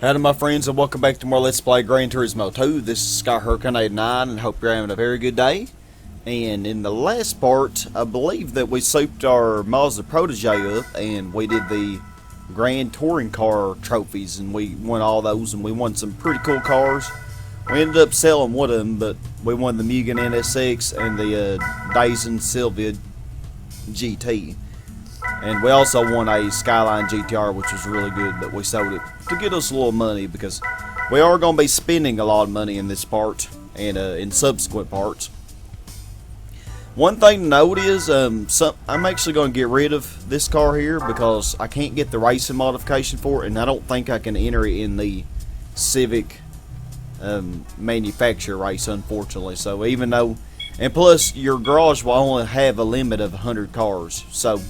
Howdy my friends, and welcome back to more Let's Play Gran Turismo 2. This is Sky Hurricane 89 and hope you're having a very good day. And in the last part, I believe that we souped our Mazda Protege up and we did the Grand Touring Car trophies, and we won all those, and we won some pretty cool cars. We ended up selling one of them, but we won the Mugen NSX and the Nissan Silvia GT. And we also won a Skyline GTR, which was really good, but we sold it to get us a little money because we are going to be spending a lot of money in this part and in subsequent parts. One thing to note is I'm actually going to get rid of this car here because I can't get the racing modification for it, and I don't think I can enter it in the Civic manufacturer race, unfortunately. So even though, and plus your garage will only have a limit of 100 cars, so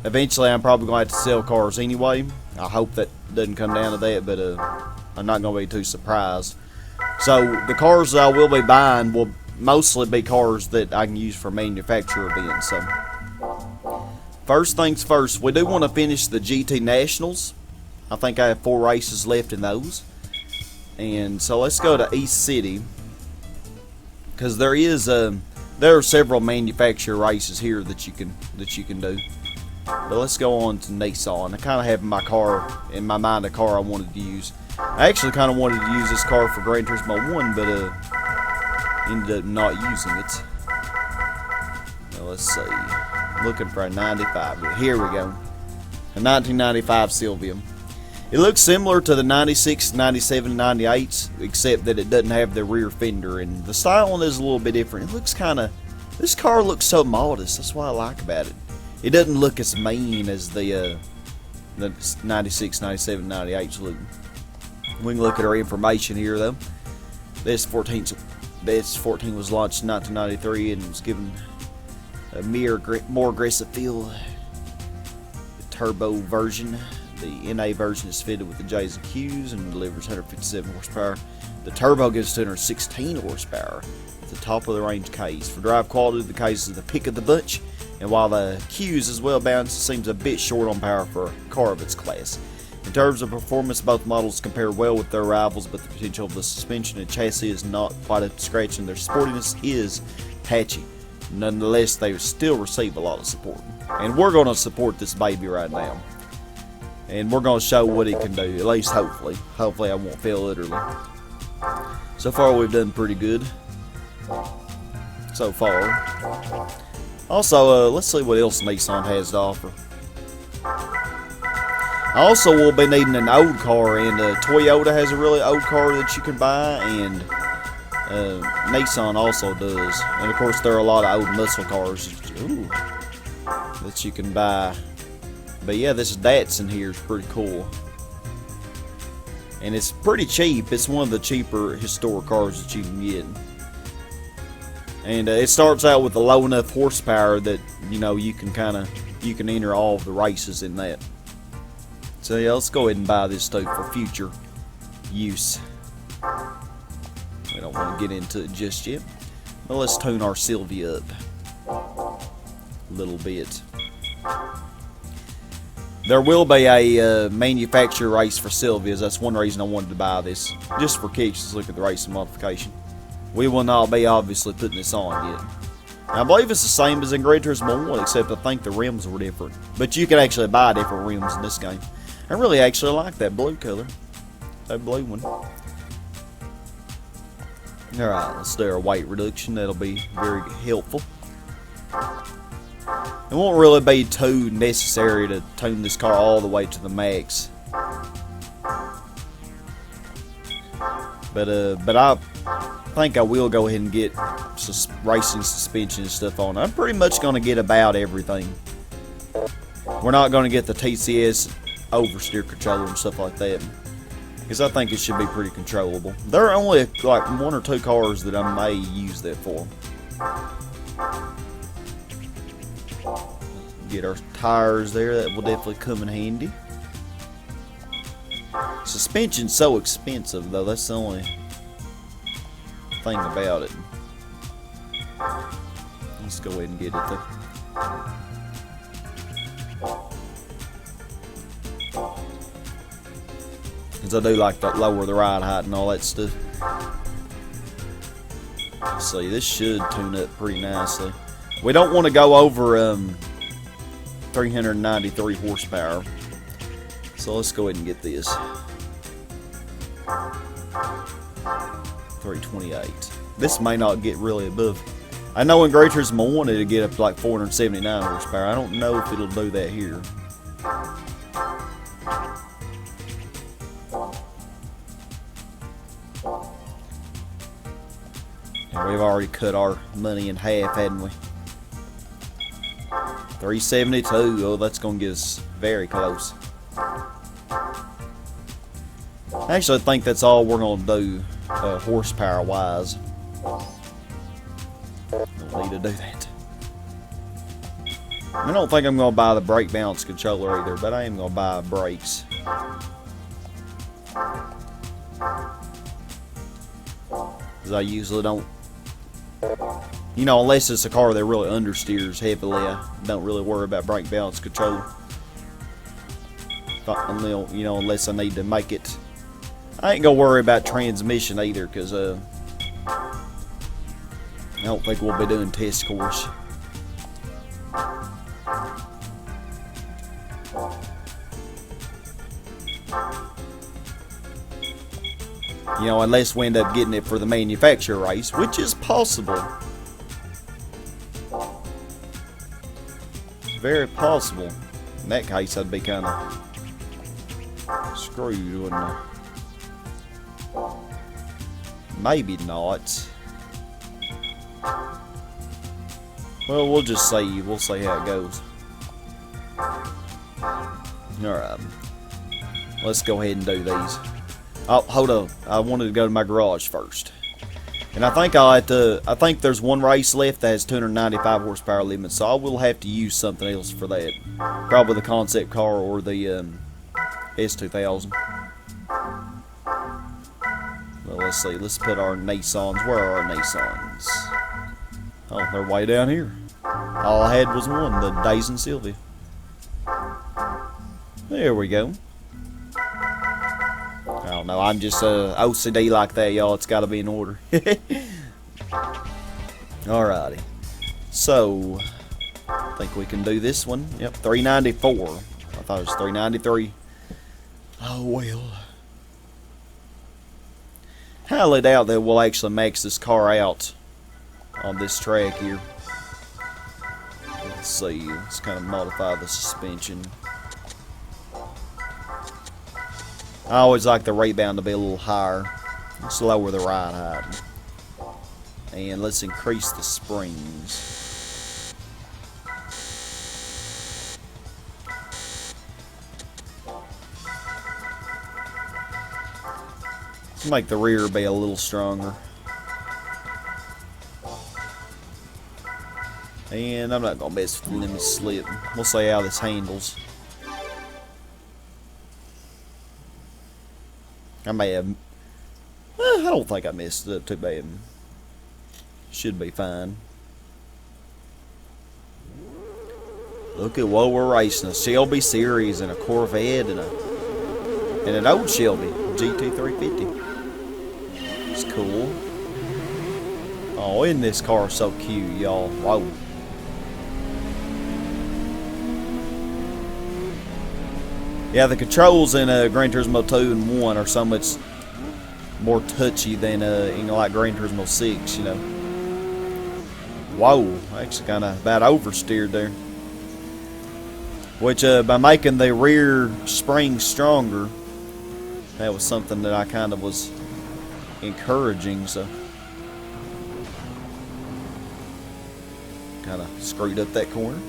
eventually I'm probably going to have to sell cars anyway. I hope that doesn't come down to that, but I'm not going to be too surprised. So the cars that I will be buying will mostly be cars that I can use for manufacturer events. So first things first, we do want to finish the GT Nationals. I think I have 4 races left in those. And so let's go to East City, because there are several manufacturer races here that you can do. But let's go on to Nissan. I kind of have in my mind a car I wanted to use. I actually kind of wanted to use this car for Gran Turismo 1, but ended up not using it. Now let's see. Looking for a 95. Here we go. A 1995 Silvia. It looks similar to the 96, 97, 98, except that it doesn't have the rear fender, and the styling is a little bit different. It looks this car looks so modest. That's what I like about it. It doesn't look as mean as the 96, 97, 98 look. We can look at our information here though. The S14 was launched in 1993 and was given a more aggressive feel. The turbo version, the NA version, is fitted with the J's and Q's and delivers 157 horsepower. The turbo gives 216 horsepower at the top of the range case. For drive quality, the case is the pick of the bunch. And while the Q's is well balanced, it seems a bit short on power for a car of its class. In terms of performance, both models compare well with their rivals, but the potential of the suspension and chassis is not quite up to scratch, and their sportiness is patchy. Nonetheless, they still receive a lot of support. And we're going to support this baby right now. And we're going to show what it can do, at least hopefully. Hopefully I won't fail utterly. So far we've done pretty good. So far. Also, let's see what else Nissan has to offer. I also will be needing an old car, and Toyota has a really old car that you can buy, and Nissan also does. And of course, there are a lot of old muscle cars that you can buy. But yeah, this Datsun here is pretty cool. And it's pretty cheap. It's one of the cheaper historic cars that you can get. And it starts out with a low enough horsepower that you can enter all of the races in that. So yeah, let's go ahead and buy this too for future use. We don't want to get into it just yet, but let's tune our Silvia up a little bit. There will be a manufacturer race for Silvias. That's one reason I wanted to buy this, just for kicks. Let's look at the racing modification. We will not be obviously putting this on yet. I believe it's the same as in Gran Turismo 1, except I think the rims were different. But you can actually buy different rims in this game. I really actually like that blue color. That blue one. Alright, let's do our weight reduction. That'll be very helpful. It won't really be too necessary to tune this car all the way to the max. But I think I will go ahead and get racing suspension and stuff on. I'm pretty much going to get about everything. We're not going to get the TCS oversteer controller and stuff like that, because I think it should be pretty controllable. There are only like 1 or 2 cars that I may use that for. Get our tires there. That will definitely come in handy. Suspension's so expensive though. That's the only thing about it. Let's go ahead and get it though. Because I do like to lower the ride height and all that stuff. Let's see, this should tune up pretty nicely. We don't want to go over 393 horsepower. So let's go ahead and get this. 328. This may not get really above. I know in Gran Turismo wanted to get up to like 479 horsepower. I don't know if it'll do that here. And we've already cut our money in half, hadn't we? 372. Oh, that's going to get us very close. Actually, I think that's all we're going to do horsepower-wise. Don't need to do that. I don't think I'm going to buy the brake balance controller either, but I am going to buy brakes. Because I usually don't, you know, unless it's a car that really understeers heavily, I don't really worry about brake balance control. You know, unless I need to make it. I ain't gonna worry about transmission either, because I don't think we'll be doing test course. You know, unless we end up getting it for the manufacturer race, which is possible. It's very possible. In that case, I'd be kind of screwed, wouldn't I? Maybe not. Well, we'll just see. We'll see how it goes. Alright. Let's go ahead and do these. Oh, hold on. I wanted to go to my garage first. And I think I'll have to, I think there's one race left that has 295 horsepower limit, so I will have to use something else for that. Probably the concept car or the S2000. Well, let's see. Let's put our Nissans. Where are our Nissans? Oh, they're way down here. All I had was one, the Nissan Silvia. There we go. I don't know. I'm just OCD like that, y'all. It's got to be in order. Alrighty. So, I think we can do this one. Yep, 394. I thought it was 393. Oh, well. Highly doubt that we'll actually max this car out on this track here. Let's see. Let's kind of modify the suspension. I always like the rebound to be a little higher. Let's lower the ride height. And let's increase the springs. Let's make the rear be a little stronger. And I'm not going to mess with the limit slip. We'll see how this handles. I may have... I don't think I messed it up too bad. Should be fine. Look at what we're racing. A Shelby Series and a Corvette and an old Shelby GT350. It's cool. Oh, isn't this car so cute, y'all? Whoa. Yeah, the controls in Gran Turismo 2 and 1 are so much more touchy than in like Gran Turismo 6, you know. Whoa, actually kind of about oversteered there. Which, by making the rear spring stronger, that was something that I kind of was encouraging, so. Kind of screwed up that corner.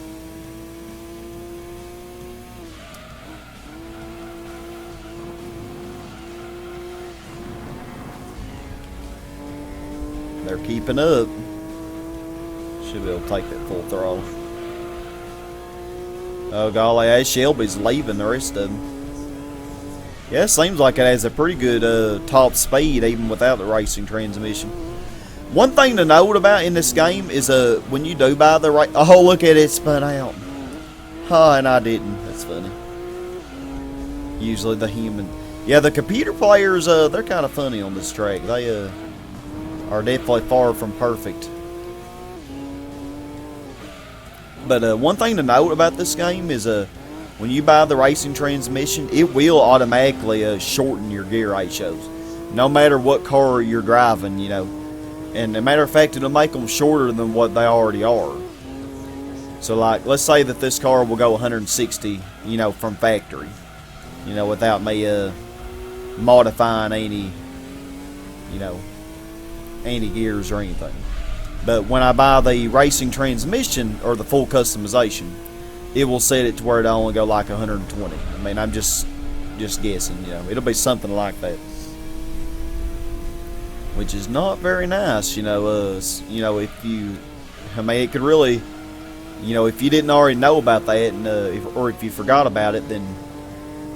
They're keeping up. Should be able to take that full throttle. Oh golly, that Shelby's leaving the rest of them. Yeah, it seems like it has a pretty good top speed even without the racing transmission. One thing to note about in this game is when you do buy the right... Oh, look at it spun out. Oh, and I didn't. That's funny. Usually the human... Yeah, the computer players, they're kind of funny on this track. They are definitely far from perfect. But one thing to note about this game is when you buy the racing transmission, it will automatically shorten your gear ratios. No matter what car you're driving, you know. And as a matter of fact, it'll make them shorter than what they already are. So, like, let's say that this car will go 160, you know, from factory. You know, without me modifying any, you know, any gears or anything. But when I buy the racing transmission or the full customization, it will set it to where it'll only go like 120. I mean, I'm just guessing, you know. It'll be something like that. Which is not very nice, you know. You know, if you, I mean, it could really, you know, if you didn't already know about that, and or if you forgot about it, then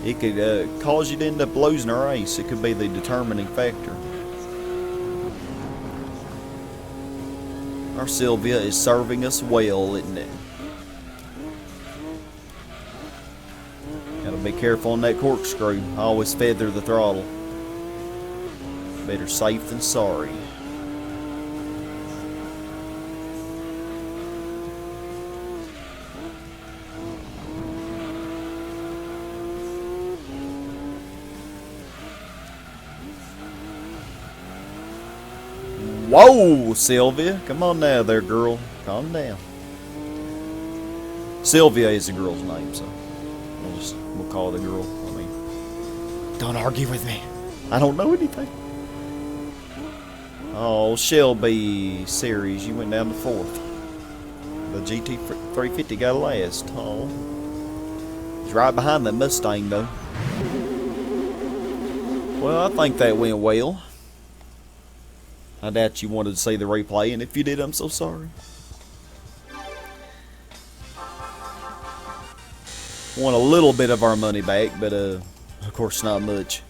it could cause you to end up losing a race. It could be the determining factor. Our Silvia is serving us well, isn't it? Gotta be careful on that corkscrew. I always feather the throttle. Better safe than sorry. Whoa, Silvia. Come on now there, girl. Calm down. Silvia is a girl's name, so we'll call it a girl. I mean, don't argue with me. I don't know anything. Oh, Shelby series, you went down to 4th. The GT350 got last. Oh. He's right behind the Mustang, though. Well, I think that went well. I doubt you wanted to see the replay, and if you did, I'm so sorry. Won a little bit of our money back, but of course not much.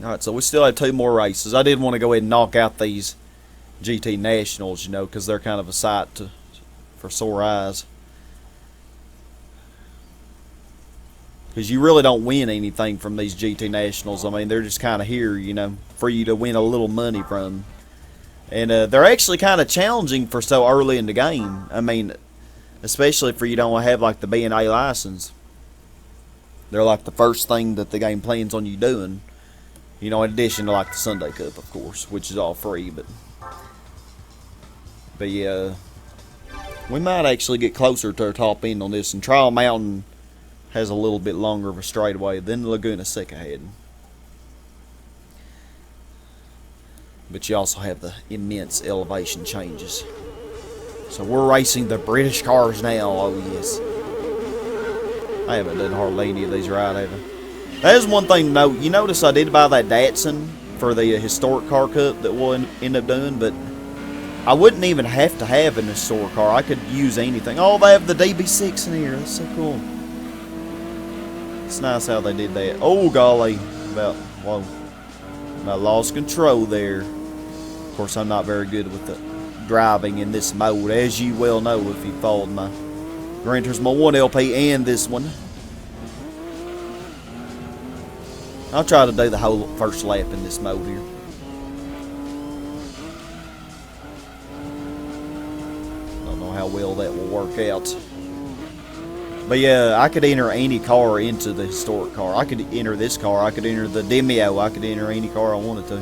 Alright, so we still have 2 more races. I did want to go ahead and knock out these GT Nationals, you know, because they're kind of a sight for sore eyes. Because you really don't win anything from these GT Nationals. I mean, they're just kind of here, you know, for you to win a little money from. And they're actually kind of challenging for so early in the game. I mean, especially for you don't have like the B&A license. They're like the first thing that the game plans on you doing. You know, in addition to like the Sunday Cup, of course, which is all free. But yeah, we might actually get closer to our top end on this. And Trial Mountain has a little bit longer of a straightaway than Laguna Seca had. But you also have the immense elevation changes. So we're racing the British cars now. Oh yes. I haven't done hardly any of these right, have I? That is one thing to note. You notice I did buy that Datsun for the Historic Car Cup that we'll end up doing, but I wouldn't even have to have an historic car. I could use anything. Oh, they have the DB6 in here. That's so cool. It's nice how they did that. Oh, golly. Whoa. I lost control there. Of course, I'm not very good with the driving in this mode, as you well know if you followed my Gran Turismo 1 LP and this one. I'll try to do the whole first lap in this mode here. Don't know how well that will work out. But yeah, I could enter any car into the historic car. I could enter this car. I could enter the Demio. I could enter any car I wanted to.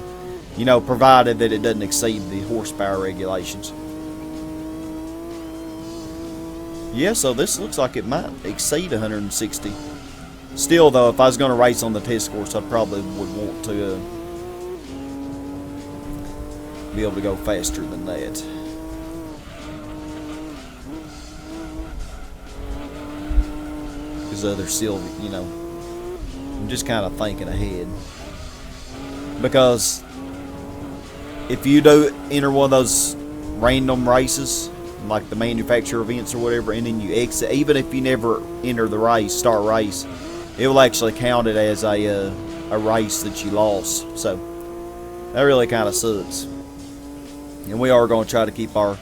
You know, provided that it doesn't exceed the horsepower regulations. Yeah, so this looks like it might exceed 160. Still, though, if I was going to race on the test course, I probably would want to be able to go faster than that. Because other Silvia, you know, I'm just kind of thinking ahead. Because if you do enter one of those random races, like the manufacturer events or whatever, and then you exit, even if you never enter the race, start race, it will actually count it as a race that you lost. So that really kind of sucks. And we are going to try to keep our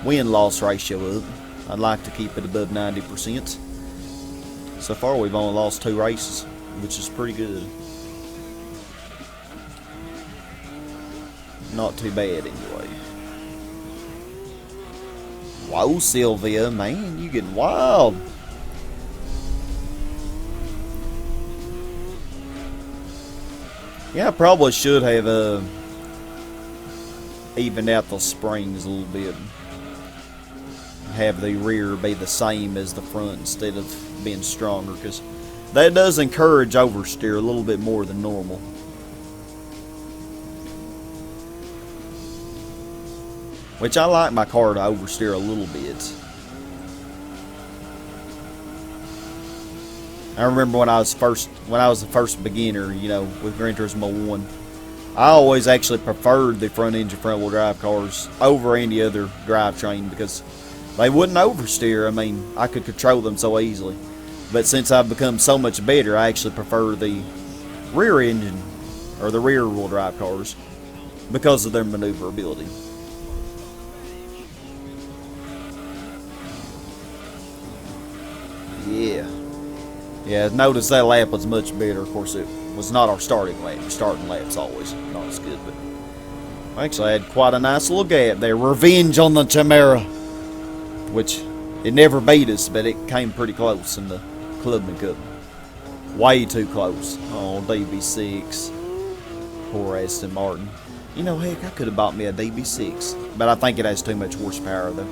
win-loss ratio up. I'd like to keep it above 90%. So far we've only lost 2 races. which is pretty good. Not too bad anyway. Whoa, Silvia, man, you getting wild. Yeah, I probably should have evened out the springs a little bit. Have the rear be the same as the front instead of being stronger, because that does encourage oversteer a little bit more than normal. Which I like my car to oversteer a little bit. I remember when I was the first beginner, you know, with Gran Turismo 1, I always actually preferred the front engine front wheel drive cars over any other drivetrain because they wouldn't oversteer. I mean, I could control them so easily. But since I've become so much better, I actually prefer the rear engine or the rear wheel drive cars because of their maneuverability. Yeah, notice that lap was much better. Of course, it was not our starting lap. Starting lap's always not as good, but actually I had quite a nice little gap there. Revenge on the Chimera, which it never beat us, but it came pretty close in the Clubman Cup. Way too close. Oh, DB6. Poor Aston Martin. You know, heck, I could have bought me a DB6, but I think it has too much horsepower, though.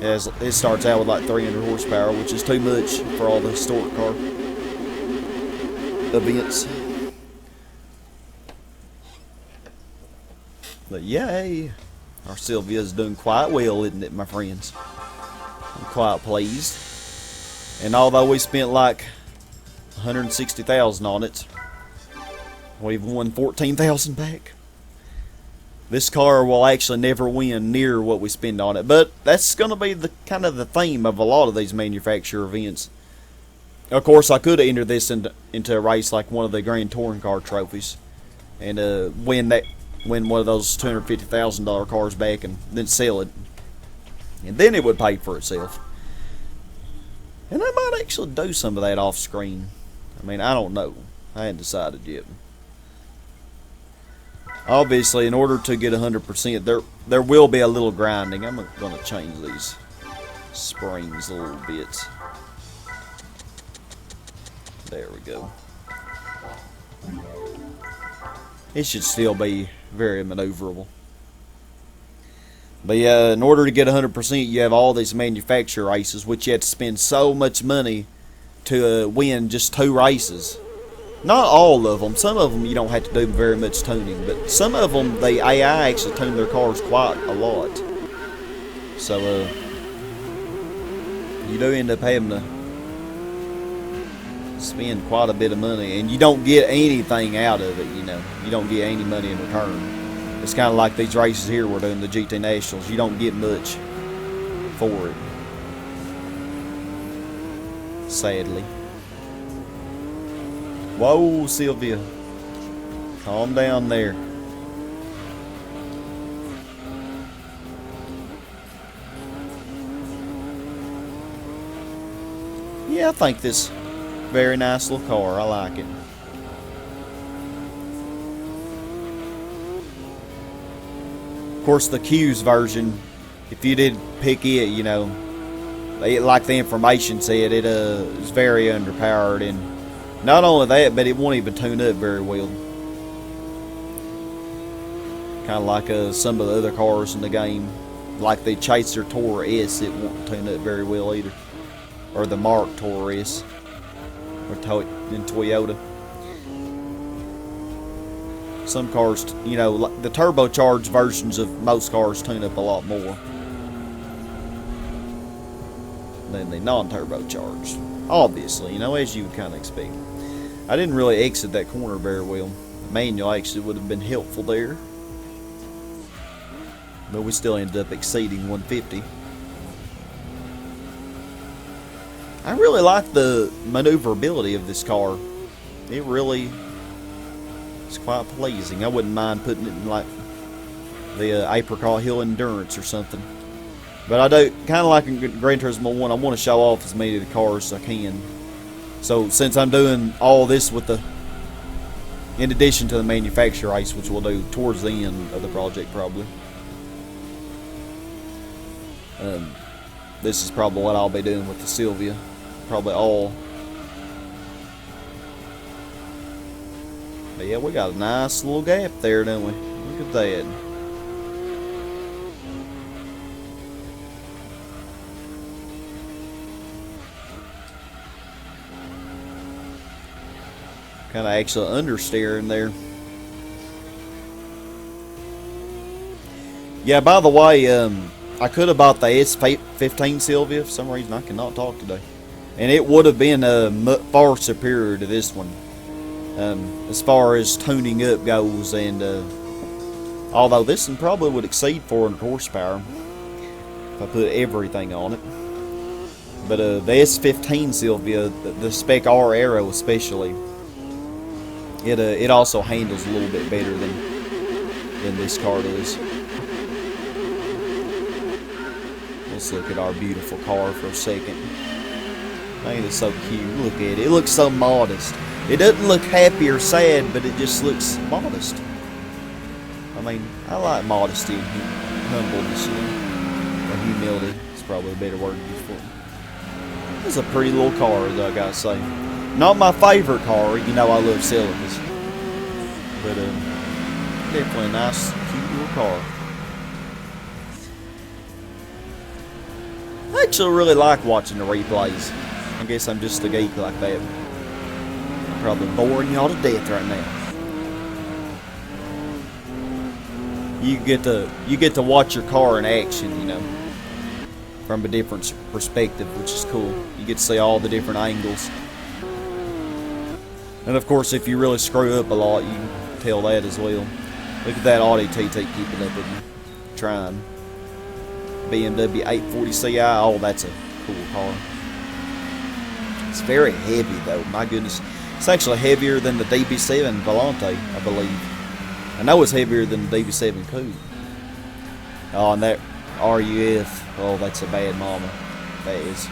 It starts out with like 300 horsepower, which is too much for all the historic car events. But yay! Our Silvia's doing quite well, isn't it, my friends? I'm quite pleased. And although we spent like $160,000 on it, we've won $14,000 back. This car will actually never win near what we spend on it, but that's going to be the kind of the theme of a lot of these manufacturer events. Of course, I could have entered this into a race like one of the Grand Touring Car trophies, and win one of those $250,000 cars back, and then sell it, and then it would pay for itself. And I might actually do some of that off screen. I mean, I don't know. I hadn't decided yet. Obviously, in order to get 100%, there will be a little grinding. I'm going to change these springs a little bit. There we go. It should still be very maneuverable. But yeah, in order to get 100%, you have all these manufacturer races, which you have to spend so much money to win just 2 races. Not all of them. Some of them you don't have to do very much tuning, but some of them, the AI actually tune their cars quite a lot. So, you do end up having to spend quite a bit of money, and you don't get anything out of it, you know. You don't get any money in return. It's kind of like these races here we're doing, the GT Nationals. You don't get much for it, sadly. Whoa, Silvia. Calm down there. Yeah, I think this very nice little car. I like it. Of course, the Q's version, if you did pick it, you know, like the information said, it is very underpowered, and not only that, but it won't even tune up very well. Kind of like some of the other cars in the game, like the Chaser Tour S, it won't tune up very well either, or the Mark Tour S, or in Toyota. Some cars, you know, the turbocharged versions of most cars tune up a lot more than the non-turbocharged. Obviously, you know, as you would kind of expect. I didn't really exit that corner very well. The manual actually would have been helpful there, but we still ended up exceeding 150. I really like the maneuverability of this car. It really is quite pleasing. I wouldn't mind putting it in like the Apricot Hill Endurance or something. But I do, kind of like in Gran Turismo 1, I want to show off as many of the cars as I can. So since I'm doing all this with the, in addition to the manufacturer race, which we'll do towards the end of the project probably, this is probably what I'll be doing with the Silvia, probably all. But yeah, we got a nice little gap there, don't we? Look at that. Kind of actually understeering there. Yeah, by the way, I could have bought the S15 Silvia. For some reason, I cannot talk today. And it would have been far superior to this one. As far as tuning up goes, and although this one probably would exceed 400 horsepower if I put everything on it. But the S15 Silvia, the Spec R Aero especially, it also handles a little bit better than this car does. Let's look at our beautiful car for a second. Man, it's so cute. Look at it. It looks so modest. It doesn't look happy or sad, but it just looks modest. I mean, I like modesty and humbleness, you know. Or humility. It's probably a better word to use for it. It's a pretty little car, though, I gotta say. Not my favorite car. You know I love Silvias. But definitely a nice, cute little car. I actually really like watching the replays. I guess I'm just a geek like that. I'm probably boring y'all to death right now. You get to watch your car in action, you know, from a different perspective, which is cool. You get to see all the different angles. And of course, if you really screw up a lot, you can tell that as well. Look at that Audi TT keeping up with me. Trying. BMW 840 Ci. Oh, that's a cool car. It's very heavy though, my goodness. It's actually heavier than the DB7 Volante, I believe. I know it's heavier than the DB7 Coupe. Oh, and that RUF, oh, that's a bad mama. That is.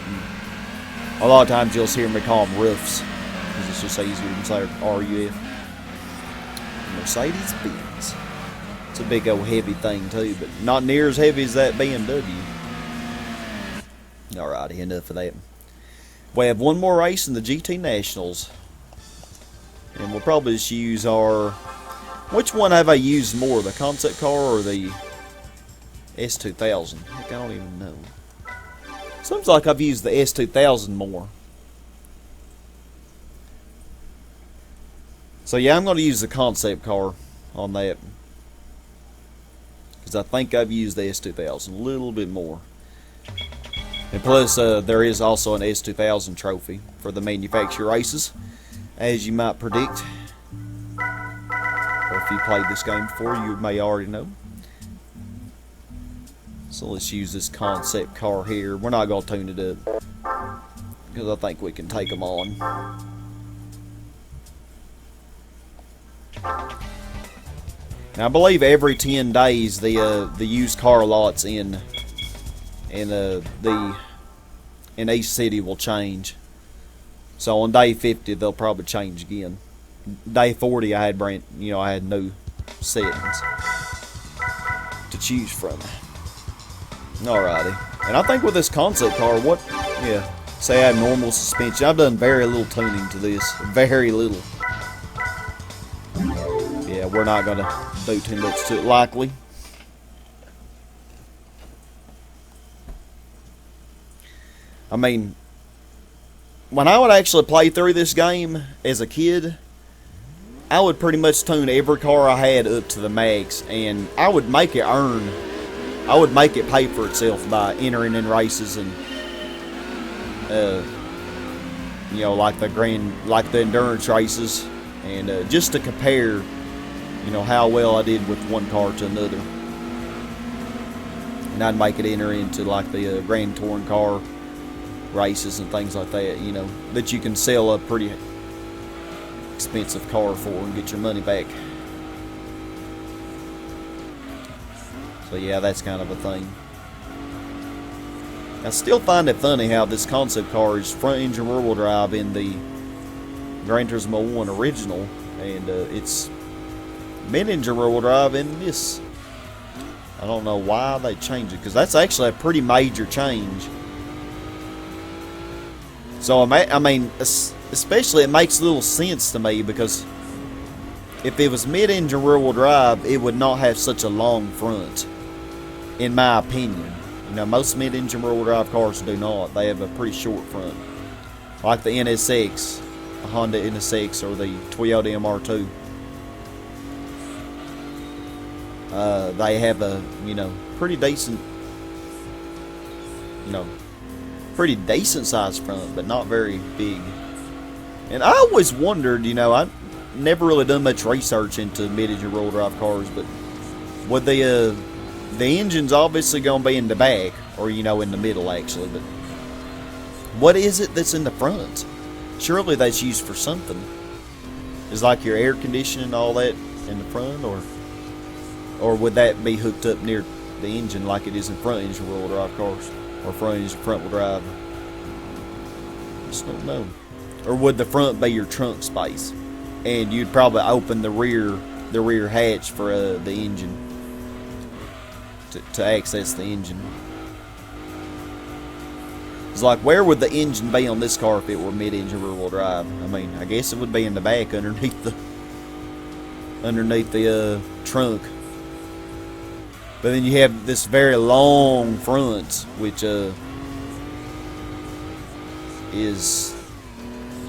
A lot of times you'll hear me call them roofs, because it's just easier to say RUF. Mercedes-Benz. It's a big old heavy thing too, but not near as heavy as that BMW. Alrighty, enough of that. We have one more race in the GT Nationals. And we'll probably just use our... Which one have I used more, the concept car or the S2000? Heck, I don't even know. Seems like I've used the S2000 more. So yeah, I'm going to use the concept car on that. Because I think I've used the S2000 a little bit more. And plus, there is also an S2000 trophy for the manufacturer races, as you might predict. Or if you played this game before, you may already know. So let's use this concept car here. We're not going to tune it up, because I think we can take them on. Now, I believe every 10 days the used car lots in each city will change. So on day 50 they'll probably change again. Day 40 I had no settings to choose from. Alrighty. And I think with this concept car, say I have normal suspension. I've done very little tuning to this. Very little. Yeah, we're not gonna do too much to it likely. I mean, when I would actually play through this game as a kid, I would pretty much tune every car I had up to the max, and I would make it earn. I would make it pay for itself by entering in races and, like the endurance races, and just to compare, how well I did with one car to another. And I'd make it enter into like the Grand Touring car races and things like that, that you can sell a pretty expensive car for and get your money back. So yeah, that's kind of a thing. I still find it funny how this concept car is front engine rear wheel drive in the Gran Turismo 1 original, and it's mid-engine rear-wheel drive in this. I don't know why they changed it, because that's actually a pretty major change. So I mean, especially it makes little sense to me, because if it was mid-engine rear-wheel drive, it would not have such a long front, in my opinion. You know, most mid-engine rear-wheel drive cars do not. They have a pretty short front, like the NSX, the Honda NSX, or the Toyota MR2. They have a, pretty decent, pretty decent sized front, but not very big. And I always wondered, I never really done much research into mid-engine rear-wheel drive cars, but would the engine's obviously going to be in the back, or in the middle actually, but what is it that's in the front? Surely that's used for something. Is like your air conditioning and all that in the front, or would that be hooked up near the engine like it is in front engine rear-wheel drive cars, or front-wheel drive? Just don't know. Or would the front be your trunk space, and you'd probably open the rear hatch for the engine to access the engine? It's like, where would the engine be on this car if it were mid-engine rear-wheel drive? I mean, I guess it would be in the back underneath the trunk. But then you have this very long front, which is,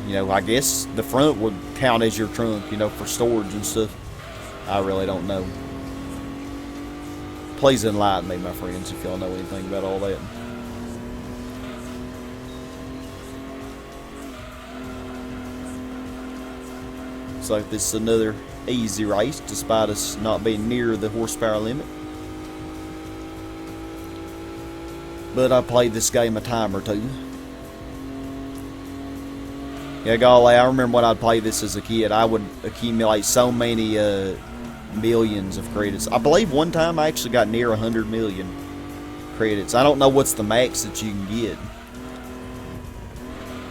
I guess the front would count as your trunk, for storage and stuff. I really don't know. Please enlighten me, my friends, if y'all know anything about all that. Looks like this is another easy race, despite us not being near the horsepower limit. But I played this game a time or two. Yeah, golly, I remember when I'd play this as a kid, I would accumulate so many millions of credits. I believe one time I actually got near 100 million credits. I don't know what's the max that you can get,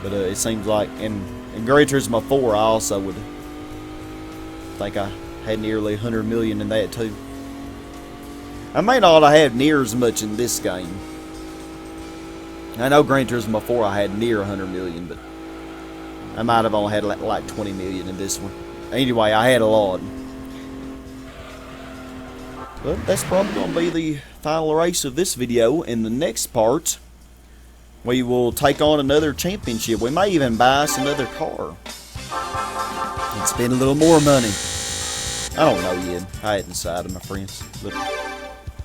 but it seems like in Gran Turismo 4 I also would think I had nearly 100 million in that too. I may not have near as much in this game. I know Gran Turismo 4 I had near 100 million, but I might have only had like 20 million in this one. Anyway, I had a lot. But that's probably going to be the final race of this video. In the next part, we will take on another championship. We may even buy us another car and spend a little more money. I don't know yet. I hadn't decided, my friends. But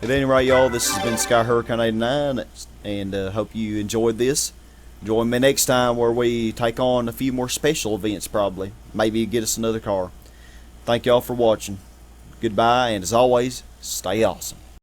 at any rate, y'all, this has been Sky Hurricane 89, and hope you enjoyed this. Join me next time where we take on a few more special events, probably. Maybe get us another car. Thank y'all for watching. Goodbye, and as always, stay awesome.